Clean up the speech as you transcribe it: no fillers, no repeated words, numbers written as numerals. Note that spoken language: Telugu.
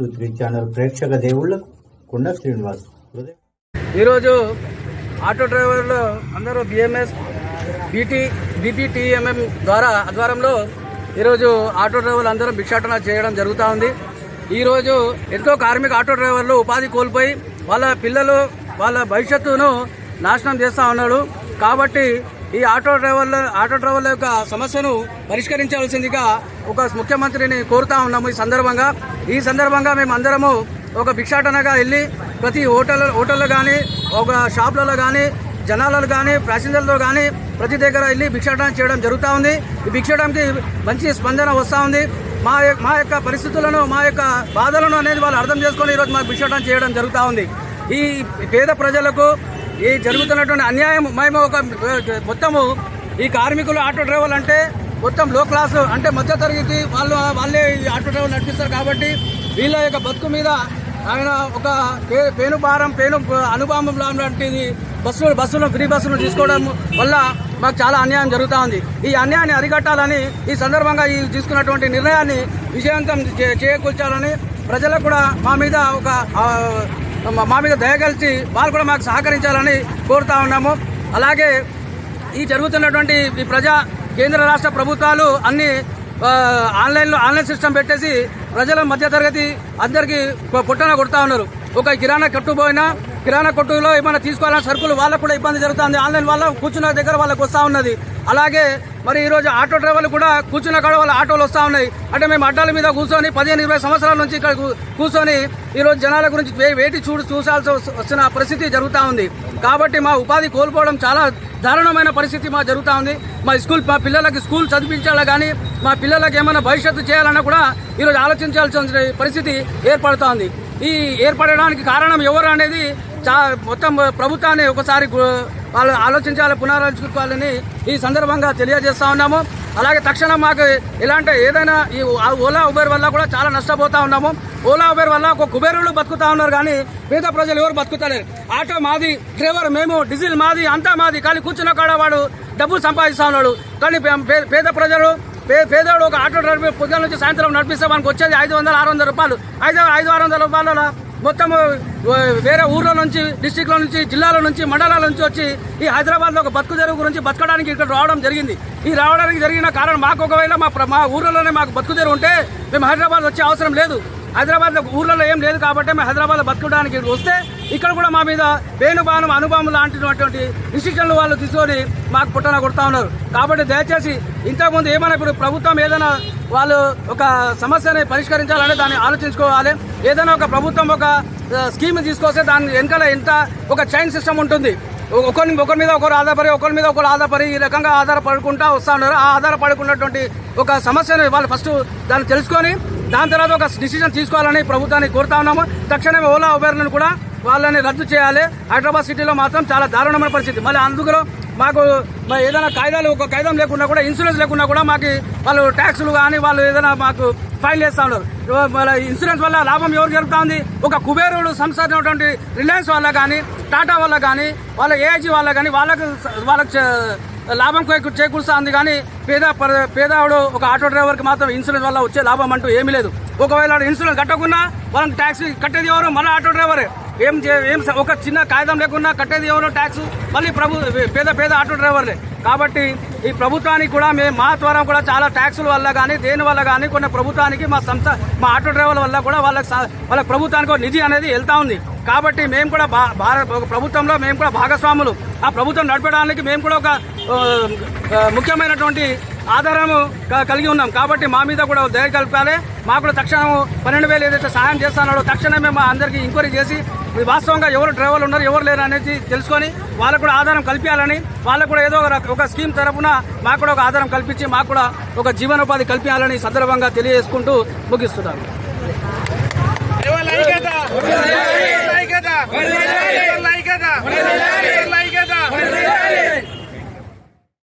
123 ఛానల్ ప్రేక్షక దేవుళ్లకు కొండ శ్రీనివాస్. ఈరోజు ఆటో డ్రైవర్లు అందరూ బిఎంఎస్ బీపీటీఎంఎం ఆధ్వర్యంలో ఈరోజు ఆటో డ్రైవర్లు అందరూ భిక్షాటన చేయడం జరుగుతూ ఉంది. ఈరోజు ఎంతో కార్మిక ఆటో డ్రైవర్లు ఉపాధి కోల్పోయి వాళ్ళ పిల్లలు వాళ్ళ భవిష్యత్తును నాశనం చేస్తూ ఉన్నాడు. కాబట్టి ఈ ఆటో డ్రైవర్ల యొక్క సమస్యను పరిష్కరించాల్సిందిగా ఒక ముఖ్యమంత్రిని కోరుతా ఉన్నాము. ఈ సందర్భంగా మేము అందరము ఒక భిక్షాటనగా వెళ్ళి ప్రతి హోటల్లో కానీ ఒక షాపులలో కానీ జనాలలో కానీ ప్యాసింజర్లతో కానీ ప్రతి దగ్గర వెళ్ళి భిక్షాటన చేయడం జరుగుతూ ఉంది. ఈ భిక్షాటనకి మంచి స్పందన వస్తూ ఉంది. మా యొక్క పరిస్థితులను మా యొక్క బాధలను అనేది వాళ్ళు అర్థం చేసుకొని ఈరోజు మాకు భిక్షాటన చేయడం జరుగుతూ ఉంది. ఈ పేద ప్రజలకు ఈ జరుగుతున్నటువంటి అన్యాయం మేము మొత్తము ఈ కార్మికులు ఆటో డ్రైవర్లు అంటే మొత్తం లో క్లాసు అంటే మధ్య తరగతి వాళ్ళే ఈ ఆటో డ్రైవర్లు నడిపిస్తారు. కాబట్టి వీళ్ళ యొక్క బతుకు మీద ఆయన ఒక పేను అనుభవం లాంటిది ఫ్రీ బస్సులు తీసుకోవడం వల్ల మాకు చాలా అన్యాయం జరుగుతూ ఉంది. ఈ అన్యాయాన్ని అరికట్టాలని ఈ సందర్భంగా ఈ తీసుకున్నటువంటి నిర్ణయాన్ని విజయవంతం చేకూర్చాలని ప్రజలకు కూడా మా మీద దయగలిచి వాళ్ళు కూడా మాకు సహకరించాలని కోరుతా ఉన్నాము. అలాగే ఈ జరుగుతున్నటువంటి ఈ కేంద్ర రాష్ట్ర ప్రభుత్వాలు అన్ని ఆన్లైన్ సిస్టమ్ పెట్టేసి ప్రజల మధ్యతరగతి అందరికీ పొట్టన కొడతా ఉన్నారు. ఒక కిరాణా కొట్టులో ఏమైనా తీసుకోవాలన్న సరుకులు వాళ్ళకు కూడా ఇబ్బంది జరుగుతుంది. ఆన్లైన్ వల్ల కూర్చున్న దగ్గర వాళ్ళకి వస్తూ ఉన్నది. అలాగే మరి ఈరోజు ఆటో డ్రైవర్లు కూడా కూర్చున్న కాడ వాళ్ళ ఆటోలు వస్తూ ఉన్నాయి. అంటే మేము అడ్డాల మీద కూర్చొని 15-20 సంవత్సరాల నుంచి ఇక్కడ కూర్చొని ఈరోజు జనాల గురించి వేటి చూసాల్సి వస్తున్న పరిస్థితి జరుగుతూ ఉంది. కాబట్టి మా ఉపాధి కోల్పోవడం చాలా దారుణమైన పరిస్థితి మా జరుగుతూ ఉంది. మా పిల్లలకి స్కూల్ చదివించాలా కానీ మా పిల్లలకి ఏమైనా భవిష్యత్తు చేయాలన్నా కూడా ఈరోజు ఆలోచించాల్సిన పరిస్థితి ఏర్పడుతోంది. ఈ ఏర్పడడానికి కారణం ఎవరు అనేది మొత్తం ప్రభుత్వాన్ని ఒకసారి వాళ్ళు ఆలోచించాలి, పునరాలోచించుకోవాలని ఈ సందర్భంగా తెలియజేస్తా ఉన్నాము. అలాగే తక్షణం మాకు ఏదైనా ఈ ఓలా ఉబేర్ వల్ల కూడా చాలా నష్టపోతా ఉన్నాము. ఓలా ఉబేర్ వల్ల ఒక కుబేరులు బతుకుతా ఉన్నారు కానీ పేద ప్రజలు ఎవరు బతుకుతలేరు. ఆటో మాది, డ్రైవర్ మేము, డీజిల్ మాది, అంతా మాది. కానీ కూర్చున్న కాడ వాడు డబ్బులు సంపాదిస్తా ఉన్నాడు. కానీ పేద ప్రజలు పేదవాడు ఒక ఆటో డ్రైవర్ పొద్దున నుంచి సాయంత్రం నడిపిస్తే మనకు వచ్చేది 500-600 రూపాయలు. 500-600 రూపాయల మొత్తం వేరే ఊర్ల నుంచి, డిస్టిక్ల నుంచి, జిల్లాల నుంచి, మండలాల నుంచి వచ్చి ఈ హైదరాబాద్ లో ఒక బతుకు తెరువు గురించి బతకడానికి ఇక్కడ రావడం జరిగింది. ఈ రావడానికి జరిగిన కారణం మాకు ఒకవేళ మా ఊర్లలోనే మాకు బతుకు తెరువు ఉంటే మేము హైదరాబాద్ వచ్చే అవసరం లేదు. హైదరాబాద్ లో ఊర్లలో ఏం లేదు కాబట్టి మేము హైదరాబాద్ లో బతకడానికి వస్తే ఇక్కడ కూడా మా మీద అనుభవం లాంటిటువంటి డిసిషన్లు వాళ్ళు తీసుకొని మాకు పుట్టన కొడతా ఉన్నారు. కాబట్టి దయచేసి ఇంతకుముందు ఏమైనా ఇప్పుడు ప్రభుత్వం ఏదైనా వాళ్ళు ఒక సమస్యని పరిష్కరించాలని దాన్ని ఆలోచించుకోవాలి. ఏదైనా ఒక ప్రభుత్వం ఒక స్కీమ్ తీసుకొస్తే దాని వెనకాల ఎంత ఒక చైన్ సిస్టమ్ ఉంటుంది. ఒకరి మీద ఒకరు ఆధారపడి ఈ రకంగా ఆధారపడుకుంటా వస్తా ఉన్నారు. ఆ ఆధారపడుకున్నటువంటి ఒక సమస్యను వాళ్ళు ఫస్ట్ దాన్ని తెలుసుకొని దాని తర్వాత ఒక డిసిజన్ తీసుకోవాలని ప్రభుత్వాన్ని కోరుతా ఉన్నాము. తక్షణమే ఓలా ఉబేర్లను కూడా వాళ్ళని రద్దు చేయాలి. హైదరాబాద్ సిటీలో మాత్రం చాలా దారుణమైన పరిస్థితి. మళ్ళీ అందులో మాకు ఏదైనా ఒక కాగితం లేకుండా కూడా, ఇన్సూరెన్స్ లేకుండా కూడా మాకు వాళ్ళు ట్యాక్సులు కానీ వాళ్ళు ఏదైనా మాకు ఫైల్ చేస్తా ఉన్నారు. ఇన్సూరెన్స్ వల్ల లాభం ఎవరు జరుగుతా ఉంది? ఒక కుబేరుడు సంస్థ అయినటువంటి రిలయన్స్ వల్ల కానీ, టాటా వల్ల కానీ, వాళ్ళ ఏఐజీ వల్ల కానీ వాళ్ళకి లాభం చేకూరుస్తా ఉంది. కానీ పేదవాడు ఒక ఆటో డ్రైవర్ కి మాత్రం ఇన్సూరెన్స్ వల్ల వచ్చే లాభం అంటూ ఏమీ లేదు. ఒకవేళ ఇన్సూరెన్స్ కట్టకున్నా వాళ్ళకి ట్యాక్స్ కట్టేది ఎవరు? మన ఆటో డ్రైవరే. ఏం ఒక చిన్న కాగితం లేకున్నా కట్టేది ఎవరో ట్యాక్స్ మళ్ళీ పేద ఆటో డ్రైవర్లే. కాబట్టి ఈ ప్రభుత్వానికి కూడా మా ద్వారా కూడా చాలా ట్యాక్సుల వల్ల కానీ దేని వల్ల కానీ కొన్ని ప్రభుత్వానికి మా ఆటో డ్రైవర్ల వల్ల కూడా వాళ్ళ ప్రభుత్వానికి నిధి అనేది వెళ్తా ఉంది. కాబట్టి మేము కూడా ప్రభుత్వంలో మేము కూడా భాగస్వాములు. ఆ ప్రభుత్వం నడపడానికి మేము కూడా ఒక ముఖ్యమైనటువంటి ఆధారము కలిగి ఉన్నాం. కాబట్టి మా మీద కూడా దయ కలపాలి. మాకు కూడా తక్షణం 12,000 ఏదైతే సహాయం చేస్తున్నాడో తక్షణమే మా అందరికీ ఎంక్వైరీ చేసి వాస్తవంగా ఎవరు డ్రైవర్లు ఉన్నారు ఎవరు లేరు అనేది తెలుసుకొని వాళ్ళకు కూడా ఆధారం కల్పించాలని, వాళ్ళకు కూడా ఏదో ఒక స్కీమ్ తరఫున మాకు కూడా ఒక ఆధారం కల్పించి మాకు కూడా ఒక జీవనోపాధి కల్పించాలని సందర్భంగా తెలియజేసుకుంటూ ముగిస్తున్నాను.